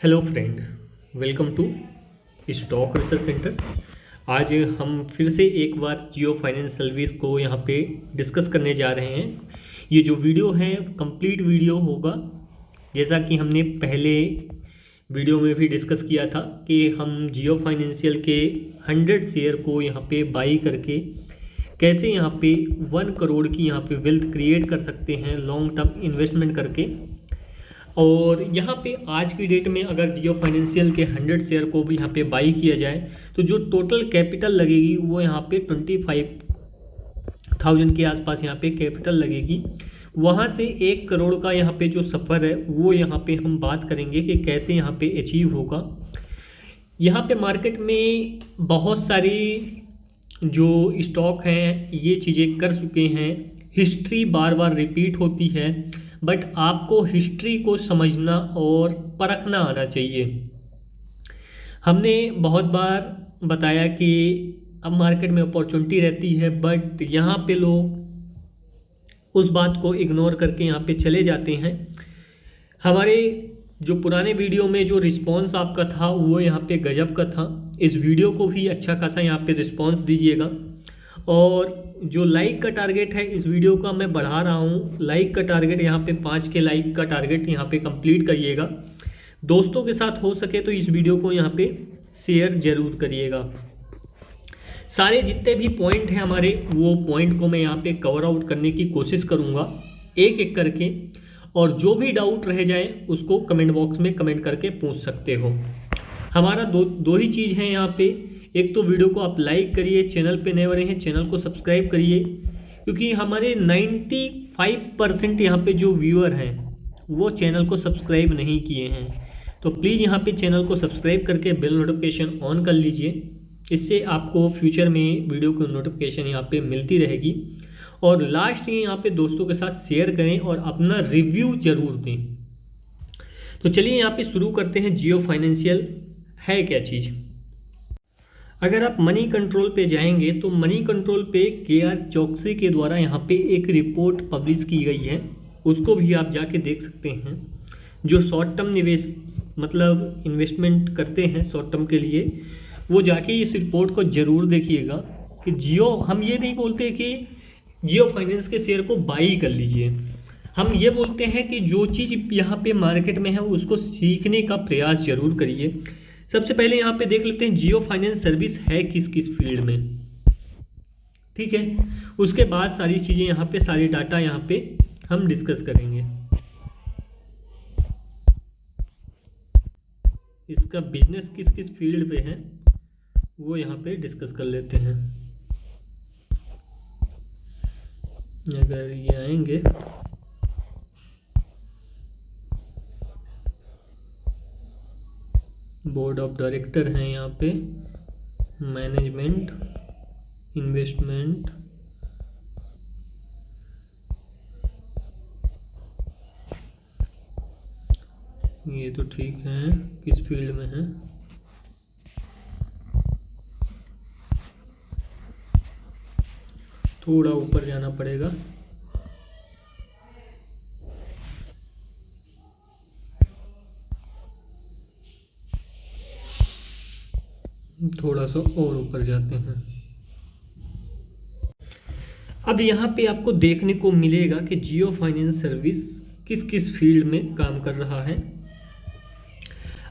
Hello friend, welcome to stock research centre. आज हम फिर से एक बार जियो फाइनेंस सर्विस को यहाँ पे डिस्कस करने जा रहे हैं। ये जो वीडियो है कंप्लीट वीडियो होगा, जैसा कि हमने पहले वीडियो में भी डिस्कस किया था कि हम जियो फाइनेंशियल के 100 शेयर को यहाँ पे बाई करके कैसे यहाँ पे 1 करोड़ की यहाँ पे वेल्थ क्रिएट कर सकते हैं लॉन्ग टर्म इन्वेस्टमेंट करके। और यहाँ पे आज की डेट में अगर जियो फाइनेंशियल के 100 शेयर को भी यहाँ पे बाई किया जाए तो जो टोटल कैपिटल लगेगी वो यहाँ पे 25,000 के आसपास यहाँ पे कैपिटल लगेगी। वहाँ से 1 करोड़ का यहाँ पे जो सफ़र है वो यहाँ पे हम बात करेंगे कि कैसे यहाँ पे अचीव होगा। यहाँ पे मार्केट में बहुत सारी जो स्टॉक हैं ये चीज़ें कर चुके हैं। हिस्ट्री बार बार रिपीट होती है, बट आपको हिस्ट्री को समझना और परखना आना चाहिए। हमने बहुत बार बताया कि अब मार्केट में अपॉर्चुनिटी रहती है, बट यहाँ पे लोग उस बात को इग्नोर करके यहाँ पे चले जाते हैं। हमारे जो पुराने वीडियो में जो रिस्पांस आपका था वो यहाँ पे गजब का था। इस वीडियो को भी अच्छा खासा यहाँ पे रिस्पांस दीजिएगा। और जो लाइक का टारगेट है इस वीडियो का मैं बढ़ा रहा हूँ। लाइक का टारगेट यहाँ पे 5 के लाइक का टारगेट यहाँ पे कंप्लीट करिएगा। दोस्तों के साथ हो सके तो इस वीडियो को यहाँ पे शेयर जरूर करिएगा। सारे जितने भी पॉइंट हैं हमारे वो पॉइंट को मैं यहाँ पे कवर आउट करने की कोशिश करूँगा एक एक करके। और जो भी डाउट रह जाए उसको कमेंट बॉक्स में कमेंट करके पूछ सकते हो। हमारा दो ही चीज़ है यहाँ पे। एक तो वीडियो को आप लाइक करिए, चैनल पे नए बने हैं चैनल को सब्सक्राइब करिए, क्योंकि हमारे 95% यहाँ पे जो व्यूअर हैं वो चैनल को सब्सक्राइब नहीं किए हैं। तो प्लीज़ यहाँ पे चैनल को सब्सक्राइब करके बेल नोटिफिकेशन ऑन कर लीजिए। इससे आपको फ्यूचर में वीडियो की नोटिफिकेशन यहाँ पे मिलती रहेगी। और लास्ट ये यहाँ पे दोस्तों के साथ शेयर करें और अपना रिव्यू ज़रूर दें। तो चलिए यहाँ पे शुरू करते हैं। जियो फाइनेंशियल है क्या चीज़। अगर आप मनी कंट्रोल पे जाएंगे तो मनी कंट्रोल पे KR चौकसी के द्वारा यहाँ पे एक रिपोर्ट पब्लिश की गई है, उसको भी आप जाके देख सकते हैं। जो शॉर्ट टर्म निवेश मतलब इन्वेस्टमेंट करते हैं शॉर्ट टर्म के लिए, वो जाके इस रिपोर्ट को ज़रूर देखिएगा कि जियो, हम ये नहीं बोलते कि जियो फाइनेंस के शेयर को बाई कर लीजिए। हम ये बोलते हैं कि जो चीज़ यहाँ पे मार्केट में है उसको सीखने का प्रयास जरूर करिए। सबसे पहले यहाँ पे देख लेते हैं जियो फाइनेंस सर्विस है किस किस फील्ड में, ठीक है। उसके बाद सारी चीज़ें यहाँ पे, सारी डाटा यहाँ पे हम डिस्कस करेंगे। इसका बिजनेस किस किस फील्ड पे है वो यहाँ पे डिस्कस कर लेते हैं। अगर ये आएंगे बोर्ड ऑफ डायरेक्टर हैं यहाँ पे, मैनेजमेंट, इन्वेस्टमेंट, ये तो ठीक है किस फील्ड में है। थोड़ा ऊपर जाना पड़ेगा। थोड़ा सा और ऊपर जाते हैं। अब यहाँ पे आपको देखने को मिलेगा कि जियो फाइनेंस सर्विस किस किस फील्ड में काम कर रहा है।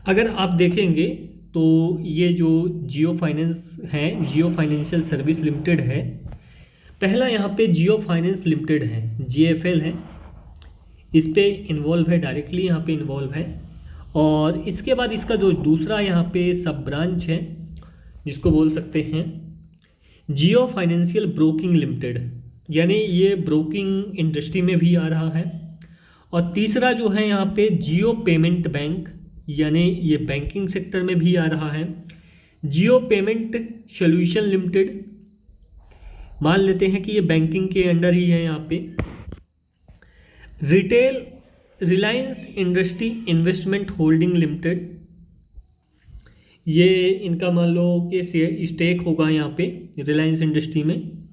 अगर आप देखेंगे तो ये जो जियो फाइनेंस है, जियो फाइनेंशियल सर्विस लिमिटेड है। पहला यहाँ पे जियो फाइनेंस लिमिटेड है, JFL है, इस पे इन्वॉल्व है, डायरेक्टली यहाँ पे इन्वॉल्व है। और इसके बाद इसका जो दूसरा यहाँ पे सब ब्रांच है जिसको बोल सकते हैं जियो फाइनेंशियल ब्रोकिंग लिमिटेड, यानी ये ब्रोकिंग इंडस्ट्री में भी आ रहा है। और तीसरा जो है यहाँ पे जियो पेमेंट बैंक, यानी ये बैंकिंग सेक्टर में भी आ रहा है। जियो पेमेंट सॉल्यूशन लिमिटेड, मान लेते हैं कि ये बैंकिंग के अंडर ही है यहाँ पे। Retail Reliance industry investment holding limited, ये इनका मान लो कि स्टेक होगा यहाँ पे रिलायंस इंडस्ट्री में।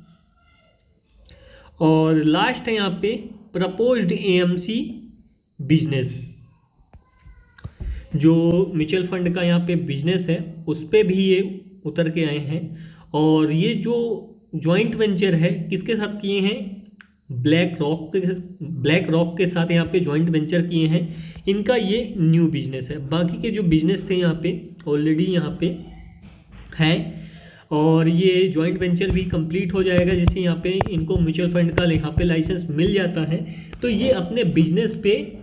और लास्ट है यहाँ पे प्रपोज्ड AMC बिजनेस। जो म्यूचुअल फंड का यहाँ पे बिजनेस है उस पे भी ये उतर के आए हैं। और ये जो जॉइंट वेंचर है किसके साथ किए हैं, ब्लैक रॉक के साथ यहाँ पे जॉइंट वेंचर किए हैं। इनका ये न्यू बिजनेस है, बाकी के जो बिजनेस थे यहाँ पे ऑलरेडी यहाँ पे है। और ये जॉइंट वेंचर भी कंप्लीट हो जाएगा जैसे यहाँ पे इनको म्यूचुअल फंड का यहाँ पे लाइसेंस मिल जाता है, तो ये अपने बिजनेस पे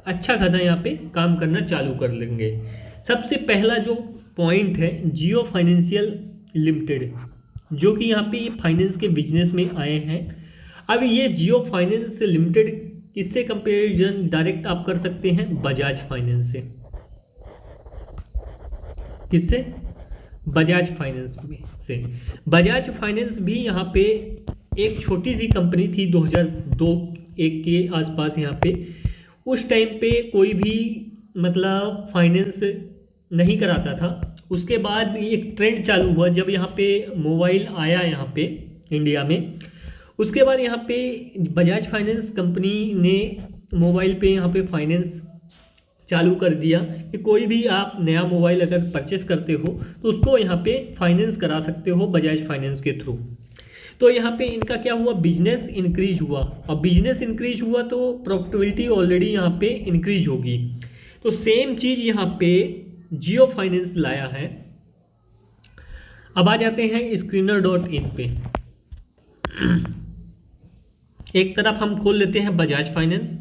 अच्छा खासा यहाँ पे काम करना चालू कर लेंगे। सबसे पहला जो पॉइंट है जियो फाइनेंशियल लिमिटेड, जो कि यहाँ पे ये फाइनेंस के बिजनेस में आए हैं। अब ये जियो फाइनेंस लिमिटेड किससे कंपेरिजन डायरेक्ट आप कर सकते हैं, बजाज फाइनेंस से। किससे, बजाज फाइनेंस से। बजाज फाइनेंस भी यहाँ पे एक छोटी सी कंपनी थी 2002-1 के आसपास। यहाँ पे उस टाइम पे कोई भी मतलब फाइनेंस नहीं कराता था। उसके बाद एक ट्रेंड चालू हुआ जब यहाँ पे मोबाइल आया यहाँ पे इंडिया में। उसके बाद यहाँ पे बजाज फाइनेंस कंपनी ने मोबाइल पे यहाँ पे फाइनेंस चालू कर दिया कि कोई भी आप नया मोबाइल अगर परचेस करते हो तो उसको यहाँ पे फाइनेंस करा सकते हो बजाज फाइनेंस के थ्रू। तो यहाँ पे इनका क्या हुआ, बिजनेस इंक्रीज हुआ। और बिजनेस इंक्रीज हुआ तो प्रॉफिटेबिलिटी ऑलरेडी यहाँ पे इंक्रीज होगी। तो सेम चीज़ यहाँ पे जियो फाइनेंस लाया है। अब आ जाते हैं Screener.in पे। एक तरफ हम खोल लेते हैं बजाज फाइनेंस,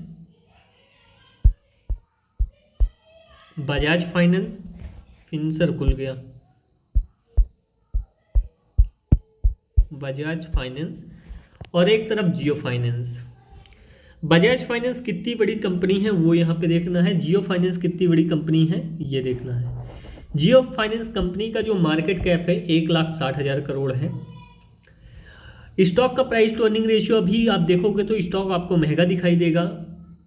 बजाज फाइनेंस फिनसर खुल गया, बजाज फाइनेंस, और एक तरफ जियो फाइनेंस। बजाज फाइनेंस कितनी बड़ी कंपनी है वो यहाँ पे देखना है, जियो फाइनेंस कितनी बड़ी कंपनी है ये देखना है। जियो फाइनेंस कंपनी का जो मार्केट कैप है 1,60,000 करोड़ है। स्टॉक का प्राइस टू अर्निंग रेशियो अभी आप देखोगे तो स्टॉक आपको महंगा दिखाई देगा।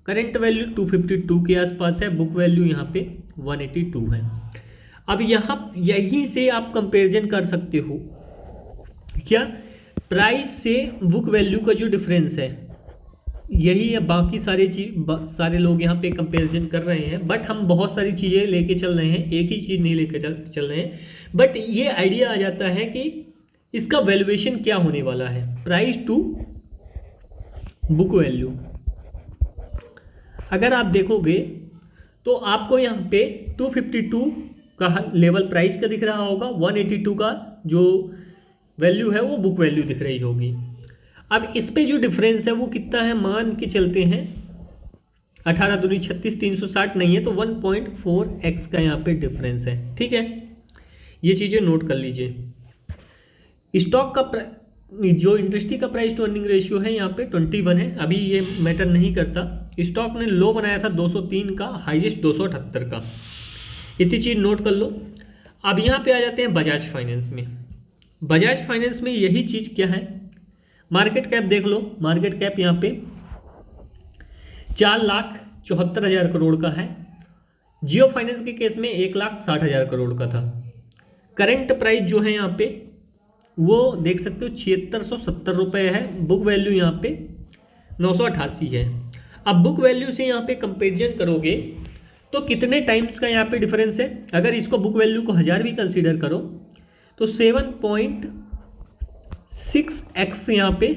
करंट वैल्यू 252 के आसपास है, बुक वैल्यू यहाँ पे 182 है। अब यहाँ यहीं से आप कंपैरिजन कर सकते हो क्या, प्राइस से बुक वैल्यू का जो डिफरेंस है यही है। बाकी सारे लोग यहाँ पे कंपैरिजन कर रहे हैं, बट हम बहुत सारी चीज़ें लेके चल रहे हैं, एक ही चीज़ नहीं लेके चल रहे हैं। बट ये आइडिया आ जाता है कि इसका वैल्यूएशन क्या होने वाला है, प्राइस टू बुक वैल्यू। अगर आप देखोगे तो आपको यहाँ पे 252 का लेवल प्राइस का दिख रहा होगा, 182 का जो वैल्यू है वो बुक वैल्यू दिख रही होगी। अब इस पे जो डिफरेंस है वो कितना है, मान के चलते हैं 18 दूनी 36, 360 नहीं है तो 1.4x का यहाँ पे डिफरेंस है। ठीक है, ये चीज़ें नोट कर लीजिए। स्टॉक का जो इंडस्ट्री का प्राइस टू अर्निंग रेशियो है यहाँ पे 21 है, अभी ये मैटर नहीं करता। स्टॉक ने लो बनाया था 203 का, हाईएस्ट 278 का, इतनी चीज़ नोट कर लो। अब यहाँ पे आ जाते हैं बजाज फाइनेंस में। बजाज फाइनेंस में यही चीज़ क्या है, मार्केट कैप देख लो। मार्केट कैप यहाँ पे 4,74,000 करोड़ का है। जियो फाइनेंस के केस में 1,60,000 करोड़ का था। करंट प्राइस जो है यहाँ पे वो देख सकते हो 7670 रुपये है। बुक वैल्यू यहाँ पे 988 है। अब बुक वैल्यू से यहाँ पे कंपेरिजन करोगे तो कितने टाइम्स का यहाँ पे डिफरेंस है। अगर इसको बुक वैल्यू को 1000 भी कंसीडर करो तो 7.6x यहाँ पे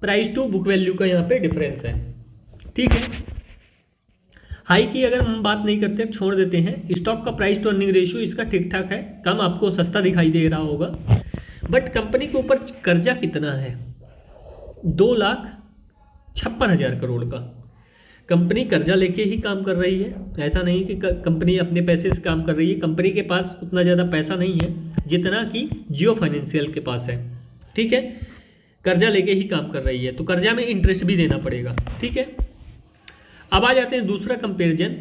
प्राइस टू बुक वैल्यू का यहाँ पे डिफरेंस है। ठीक है, हाई की अगर हम बात नहीं करते, छोड़ देते हैं। स्टॉक का प्राइस टू अर्निंग रेशियो इसका ठीक ठाक है, कम आपको सस्ता दिखाई दे रहा होगा। बट कंपनी के ऊपर कर्जा कितना है, 2,56,000 करोड़ का। कंपनी कर्जा लेके ही काम कर रही है, ऐसा नहीं कि कंपनी अपने पैसे से काम कर रही है। कंपनी के पास उतना ज़्यादा पैसा नहीं है जितना कि जियो फाइनेंशियल के पास है। ठीक है, कर्जा लेके ही काम कर रही है तो कर्जा में इंटरेस्ट भी देना पड़ेगा। ठीक है, अब आ जाते हैं दूसरा कंपैरिजन।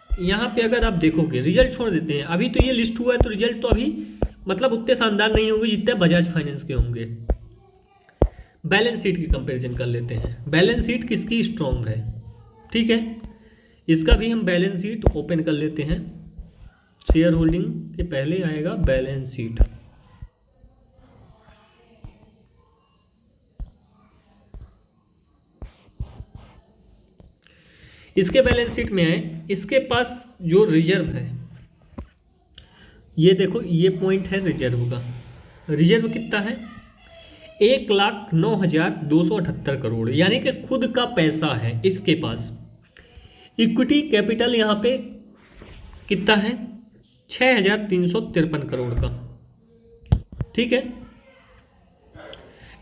यहाँ पे अगर आप देखोगे, रिजल्ट छोड़ देते हैं, अभी तो ये लिस्ट हुआ है तो रिजल्ट तो अभी मतलब उतने शानदार नहीं होंगे जितने बजाज फाइनेंस के होंगे। बैलेंस शीट की कंपैरिजन कर लेते हैं। बैलेंस शीट किसकी स्ट्रॉन्ग है, ठीक है, इसका भी हम बैलेंस शीट ओपन कर लेते हैं। शेयर होल्डिंग के पहले आएगा बैलेंस शीट। इसके बैलेंस शीट में आए, इसके पास जो रिजर्व है, ये देखो ये पॉइंट है रिजर्व का। रिजर्व कितना है? 1,09,278 करोड़, यानी कि खुद का पैसा है इसके पास। इक्विटी कैपिटल यहाँ पे कितना है? 6,353 करोड़ का। ठीक है,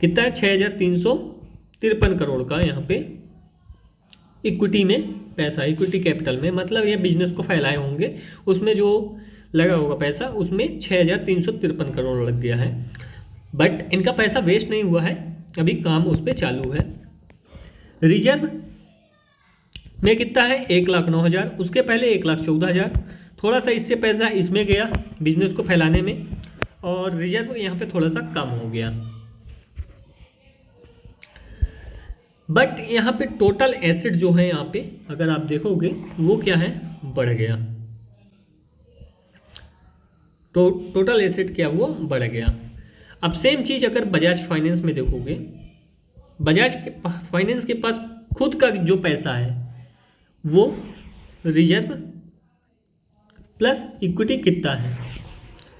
कितना है? 6,353 करोड़ का यहाँ पे इक्विटी में पैसा, इक्विटी कैपिटल में, मतलब ये बिजनेस को फैलाए होंगे, उसमें जो लगा होगा पैसा, उसमें 6,353 करोड़ लग गया है। बट इनका पैसा वेस्ट नहीं हुआ है, अभी काम उस पर चालू है। रिजर्व में कितना है? 1,09,000, उसके पहले 1,14,000, थोड़ा सा इससे पैसा इसमें गया बिजनेस को फैलाने में, और रिजर्व यहाँ पे थोड़ा सा कम हो गया। बट यहाँ पे टोटल एसेट जो है यहाँ पे अगर आप देखोगे वो क्या है? बढ़ गया। तो टोटल एसेट क्या हुआ? बढ़ गया। अब सेम चीज़ अगर बजाज फाइनेंस में देखोगे, बजाज फाइनेंस के पास खुद का जो पैसा है वो रिजर्व प्लस इक्विटी कितना है?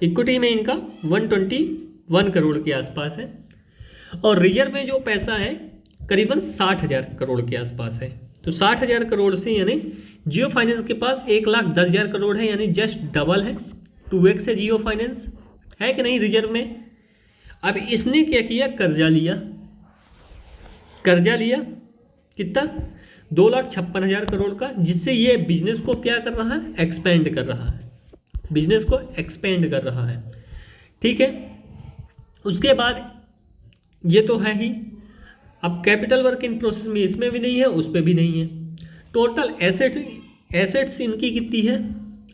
इक्विटी में इनका 121 करोड़ के आसपास है, और रिजर्व में जो पैसा है करीबन 60,000 करोड़ के आसपास है। तो 60,000 करोड़ से यानी जियो फाइनेंस के पास 1,10,000 करोड़ है, यानी जस्ट डबल है, 2x है जियो फाइनेंस, है कि नहीं रिजर्व में। अब इसने क्या किया? कर्जा लिया। कर्जा लिया कितना? 2,56,000 करोड़ का, जिससे ये बिजनेस को क्या कर रहा है? एक्सपेंड कर रहा है, बिजनेस को एक्सपेंड कर रहा है। ठीक है, उसके बाद ये तो है ही। अब कैपिटल वर्क इन प्रोसेस में इसमें भी नहीं है, उस पर भी नहीं है। टोटल एसेट्स इनकी कितनी है?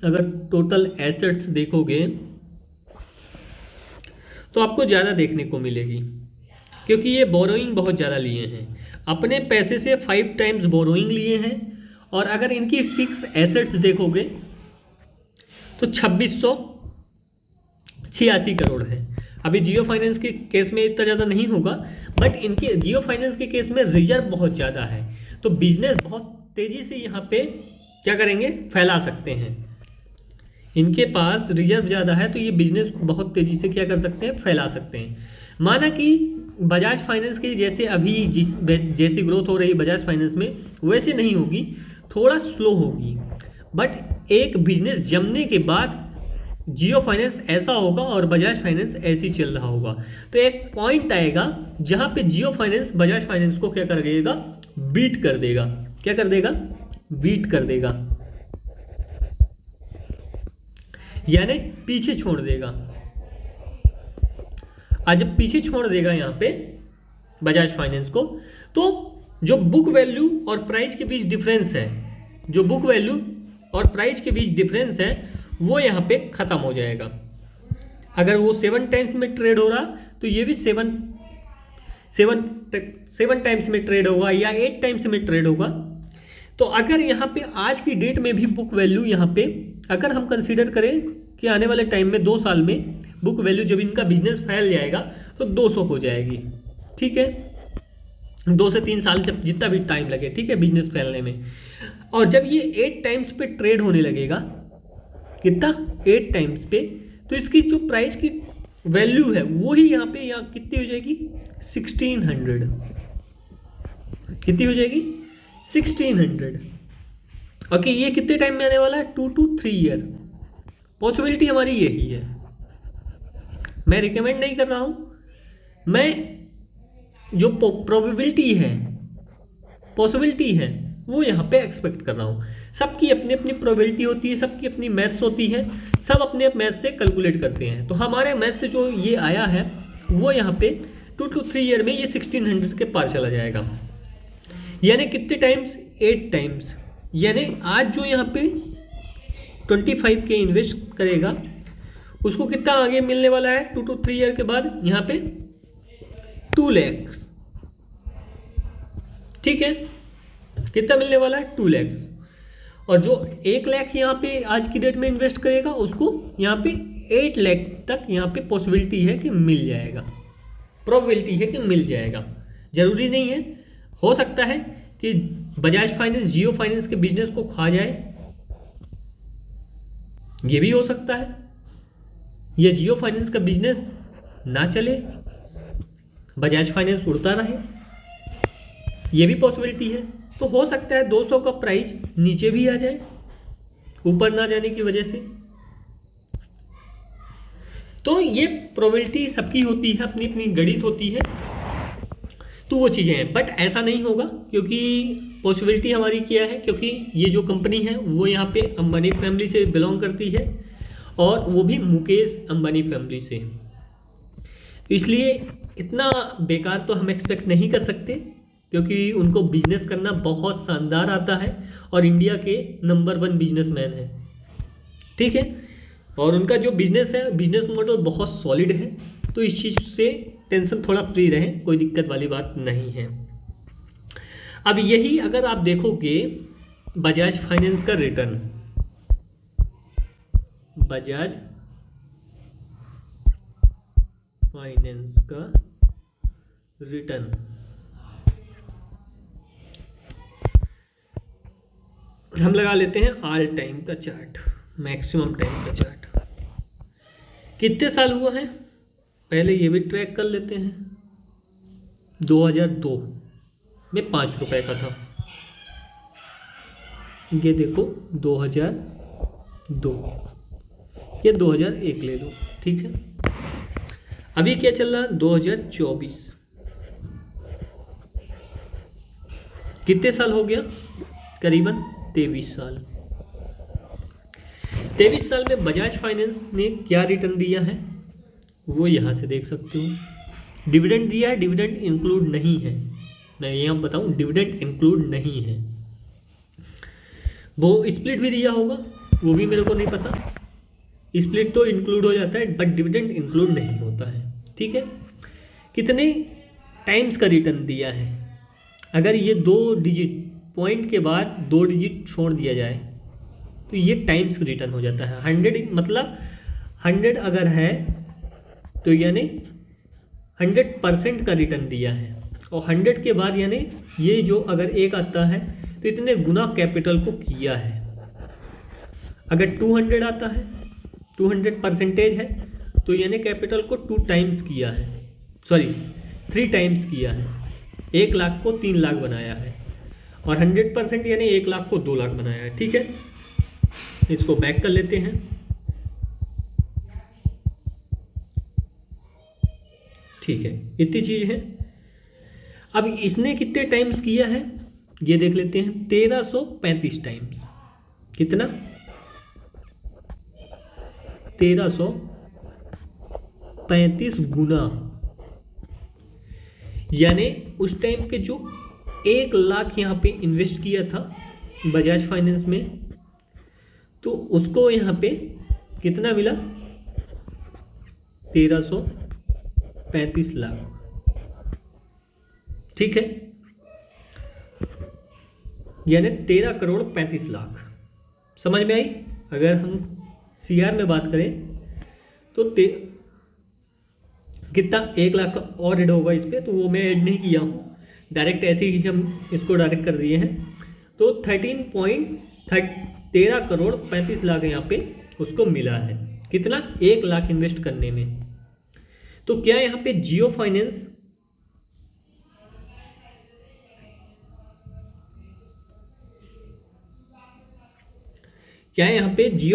अगर टोटल एसेट्स देखोगे तो आपको ज़्यादा देखने को मिलेगी, क्योंकि ये बोरोइंग बहुत ज़्यादा लिए हैं, अपने पैसे से 5 टाइम्स बोरोइंग लिए हैं। और अगर इनकी फिक्स एसेट्स देखोगे तो 2,686 करोड़ है। अभी जियो फाइनेंस के केस में इतना ज़्यादा नहीं होगा, बट इनके जियो फाइनेंस के केस में रिजर्व बहुत ज़्यादा है, तो बिजनेस बहुत तेज़ी से यहाँ पे क्या करेंगे? फैला सकते हैं। इनके पास रिजर्व ज़्यादा है तो ये बिजनेस को बहुत तेज़ी से क्या कर सकते हैं? फैला सकते हैं। माना कि बजाज फाइनेंस की जैसे अभी जैसी ग्रोथ हो रही बजाज फाइनेंस में, वैसे नहीं होगी, थोड़ा स्लो होगी। बट एक बिजनेस जमने के बाद जियो फाइनेंस ऐसा होगा और बजाज फाइनेंस ऐसी चल रहा होगा, तो एक पॉइंट आएगा जहां पे जियो फाइनेंस बजाज फाइनेंस को क्या कर देगा? बीट कर देगा। क्या कर देगा? बीट कर देगा, यानी पीछे छोड़ देगा। आज जब पीछे छोड़ देगा यहाँ पे बजाज फाइनेंस को, तो जो बुक वैल्यू और प्राइस के बीच डिफरेंस है, जो बुक वैल्यू और प्राइस के बीच डिफरेंस है, वो यहाँ पे ख़त्म हो जाएगा। अगर वो 7 टाइम्स में ट्रेड हो रहा तो ये भी 7 टाइम्स में ट्रेड होगा या 8 टाइम्स में ट्रेड होगा। तो अगर यहाँ पे आज की डेट में भी बुक वैल्यू यहाँ पे अगर हम कंसीडर करें कि आने वाले टाइम में 2 साल में बुक वैल्यू जब इनका बिजनेस फैल जाएगा तो 200 हो जाएगी। ठीक है, 2 से 3 साल जब जितना भी टाइम लगे, ठीक है, बिजनेस फैलने में। और जब ये 8 टाइम्स पे ट्रेड होने लगेगा, कितना? 8 टाइम्स पे, तो इसकी जो प्राइस की वैल्यू है वो ही यहाँ पे कितनी हो जाएगी? 1600। कितनी हो जाएगी? 1600। ओके, ये कितने टाइम में आने वाला है? 2 to 3 ईयर। पॉसिबिलिटी हमारी यही है। मैं रिकमेंड नहीं कर रहा हूँ, मैं जो प्रोबेबिलिटी है, पॉसिबिलिटी है, वो यहाँ पे एक्सपेक्ट कर रहा हूँ। सबकी अपनी अपनी प्रोबेबिलिटी होती है, सबकी अपनी मैथ्स होती है, सब अपने मैथ्स से कैलकुलेट करते हैं। तो हमारे मैथ्स से जो ये आया है वो यहाँ पे 2 to 3 ईयर में ये 1600 के पार चला जाएगा। यानी कितने टाइम्स? 8 टाइम्स। यानी आज जो यहाँ पे 25K इन्वेस्ट करेगा उसको कितना आगे मिलने वाला है? 2 to 3 ईयर के बाद यहाँ पे 2 लाख। ठीक है, कितना मिलने वाला है? 2 लाख। और जो 1 लाख यहाँ पे आज की डेट में इन्वेस्ट करेगा उसको यहाँ पे 8 लाख तक यहाँ पे पॉसिबिलिटी है कि मिल जाएगा, प्रोबेबिलिटी है कि मिल जाएगा। जरूरी नहीं है, हो सकता है कि बजाज फाइनेंस जियो फाइनेंस के बिजनेस को खा जाए, ये भी हो सकता है, ये जियो फाइनेंस का बिजनेस ना चले, बजाज फाइनेंस उड़ता रहे, ये भी पॉसिबिलिटी है। तो हो सकता है 200 का प्राइस नीचे भी आ जाए, ऊपर ना जाने की वजह से। तो ये प्रोबेबिलिटी सबकी होती है, अपनी अपनी गणित होती है, तो वो चीज़ें हैं। बट ऐसा नहीं होगा, क्योंकि पॉसिबिलिटी हमारी क्या है, क्योंकि ये जो कंपनी है वो यहाँ पे अंबानी फैमिली से बिलोंग करती है, और वो भी मुकेश अंबानी फैमिली से। इसलिए इतना बेकार तो हम एक्सपेक्ट नहीं कर सकते, क्योंकि उनको बिजनेस करना बहुत शानदार आता है और इंडिया के नंबर 1 बिजनेसमैन है, ठीक है। और उनका जो बिजनेस है, बिजनेस मॉडल बहुत सॉलिड है, तो इस चीज़ से टेंशन थोड़ा फ्री रहे, कोई दिक्कत वाली बात नहीं है। अब यही अगर आप देखोगे बजाज फाइनेंस का रिटर्न, बजाज फाइनेंस का रिटर्न, हम लगा लेते हैं ऑल टाइम का चार्ट, मैक्सिमम टाइम का चार्ट, कितने साल हुआ है पहले ये भी ट्रैक कर लेते हैं। 2002 में 5 रुपए का था, ये देखो 2002, ये 2001 ले लो, ठीक है। अभी क्या चल रहा है 2024, कितने साल हो गया, करीबन 23 साल। 23 साल में बजाज फाइनेंस ने क्या रिटर्न दिया है वो यहाँ से देख सकते हो। डिविडेंड दिया है, डिविडेंड इंक्लूड नहीं है, मैं यहाँ बताऊँ डिविडेंड इंक्लूड नहीं है। वो स्प्लिट भी दिया होगा, वो भी मेरे को नहीं पता, स्प्लिट तो इंक्लूड हो जाता है बट डिविडेंड इंक्लूड नहीं होता है, ठीक है। कितने टाइम्स का रिटर्न दिया है, अगर ये 2 डिजिट पॉइंट के बाद 2 डिजिट छोड़ दिया जाए तो ये टाइम्स रिटर्न हो जाता है। 100 मतलब 100 अगर है तो यानी 100% का रिटर्न दिया है, और 100 के बाद यानी ये जो अगर 1 आता है तो इतने गुना कैपिटल को किया है। अगर 200 आता है, 200% है, तो यानी कैपिटल को 2 टाइम्स किया है, सॉरी 3 टाइम्स किया है। 1 लाख को 3 लाख बनाया है, और 100% यानी 1 लाख को 2 लाख बनाया है, ठीक है। इसको बैक कर लेते हैं, ठीक है, इतनी चीज है। अब इसने कितने टाइम्स किया है ये देख लेते हैं, 1335 टाइम्स। कितना, 1335 गुना, यानी उस टाइम पे जो 1 लाख यहाँ पे इन्वेस्ट किया था बजाज फाइनेंस में, तो उसको यहाँ पे कितना मिला, 1335 लाख, ठीक है, यानी 13 करोड़ 35 लाख। समझ में आई। अगर हम सीआर में बात करें तो कितना, 1 लाख का और ऐड होगा इस पर, तो वो मैं ऐड नहीं किया हूँ, डायरेक्ट ऐसे ही हम इसको डायरेक्ट कर दिए हैं। तो 13 करोड़ 35 लाख यहाँ पे उसको मिला है। कितना, 1 लाख इन्वेस्ट करने में। तो क्या यहाँ पे जियो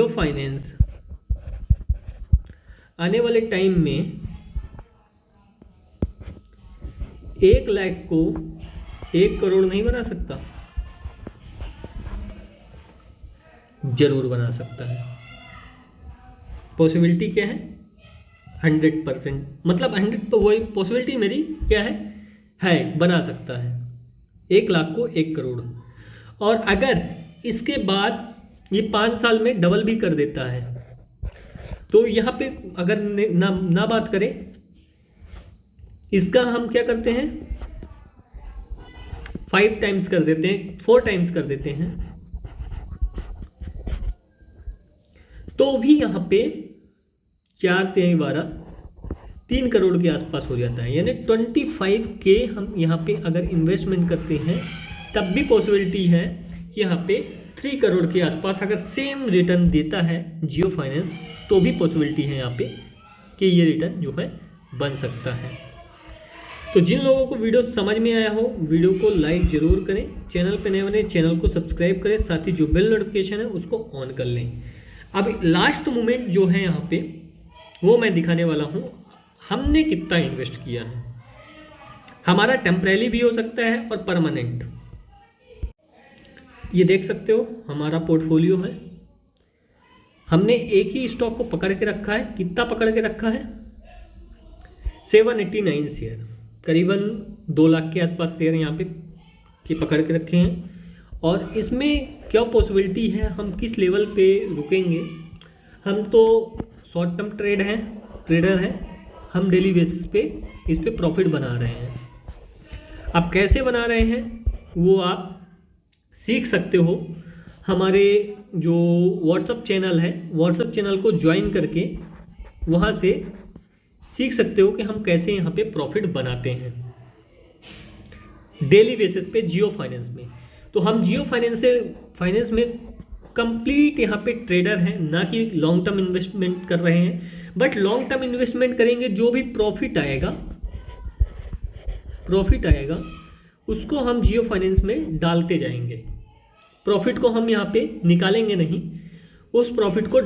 फाइनेंस आने वाले टाइम में 1 लाख को 1 करोड़ नहीं बना सकता? जरूर बना सकता है। पॉसिबिलिटी क्या है, 100%, मतलब 100 तो वही पॉसिबिलिटी मेरी क्या है बना सकता है 1 लाख को 1 करोड़। और अगर इसके बाद ये 5 साल में डबल भी कर देता है, तो यहाँ पे अगर ना बात करें इसका, हम क्या करते हैं 5 टाइम्स कर देते हैं, 4 टाइम्स कर देते हैं, तो भी यहाँ पे 4 3 12 3 करोड़ के आसपास हो जाता है। यानी 25K हम यहाँ पे अगर इन्वेस्टमेंट करते हैं तब भी पॉसिबिलिटी है कि यहाँ पे 3 करोड़ के आसपास अगर सेम रिटर्न देता है जियो फाइनेंस तो भी पॉसिबिलिटी है यहाँ पे कि ये रिटर्न जो है बन सकता है। तो जिन लोगों को वीडियो समझ में आया हो वीडियो को लाइक ज़रूर करें, चैनल पे नए बने चैनल को सब्सक्राइब करें, साथ ही जो बेल नोटिफिकेशन है उसको ऑन कर लें। अब लास्ट मोमेंट जो है यहाँ पे वो मैं दिखाने वाला हूँ, हमने कितना इन्वेस्ट किया है। हमारा टेम्परेरी भी हो सकता है और परमानेंट। ये देख सकते हो हमारा पोर्टफोलियो है, हमने एक ही स्टॉक को पकड़ के रखा है। कितना पकड़ के रखा है? 789 शेयर, करीबन 2 लाख के आसपास शेयर यहाँ पे के पकड़ के रखे हैं। और इसमें क्या पॉसिबिलिटी है, हम किस लेवल पे रुकेंगे? हम तो शॉर्ट टर्म ट्रेडर हैं, हम डेली बेसिस पे इस पे प्रॉफिट बना रहे हैं। अब कैसे बना रहे हैं वो आप सीख सकते हो। हमारे जो व्हाट्सअप चैनल है, व्हाट्सअप चैनल को ज्वाइन करके वहाँ से सीख सकते हो कि हम कैसे यहाँ पे प्रॉफिट बनाते हैं डेली बेसिस पे जियो फाइनेंस में। तो हम जियो फाइनेंस में कंप्लीट यहाँ पे ट्रेडर हैं, ना कि लॉन्ग टर्म इन्वेस्टमेंट कर रहे हैं। बट लॉन्ग टर्म इन्वेस्टमेंट करेंगे, जो भी प्रॉफिट आएगा उसको हम जियो फाइनेंस में डालते जाएंगे। प्रॉफिट को हम यहाँ पे निकालेंगे नहीं, उस प्रॉफिट को